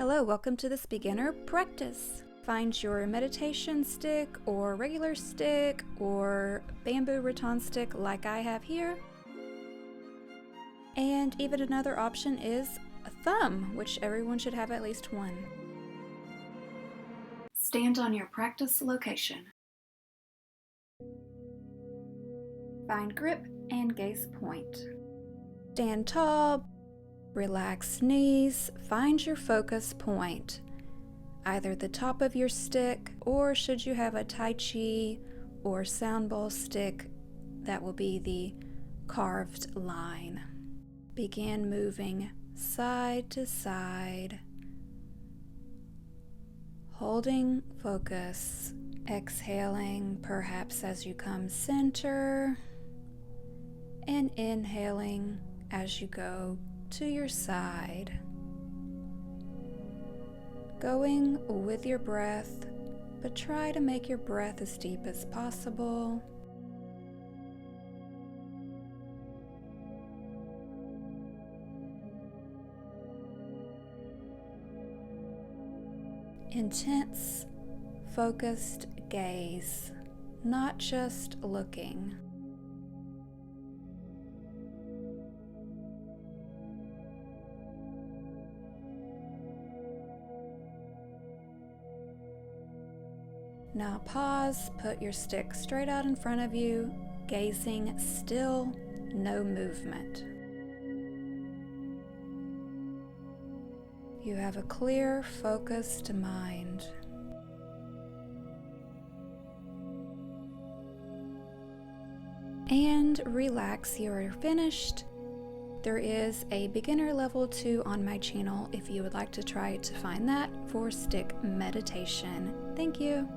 Hello, welcome to this beginner practice. Find your meditation stick or regular stick or bamboo rattan stick like I have here. And even another option is a thumb, which everyone should have at least one. Stand on your practice location. Find grip and gaze point. Stand tall, relax knees, find your focus point. Either the top of your stick, or should you have a Tai Chi or sound bowl stick, that will be the carved line. Begin moving side to side, holding focus, exhaling perhaps as you come center, and inhaling as you go to your side. Going with your breath, but try to make your breath as deep as possible. Intense, focused gaze, not just looking. Now pause, put your stick straight out in front of you, gazing still, no movement. You have a clear, focused mind. And relax, you are finished. There is a beginner level 2 on my channel if you would like to try to find that for stick meditation. Thank you.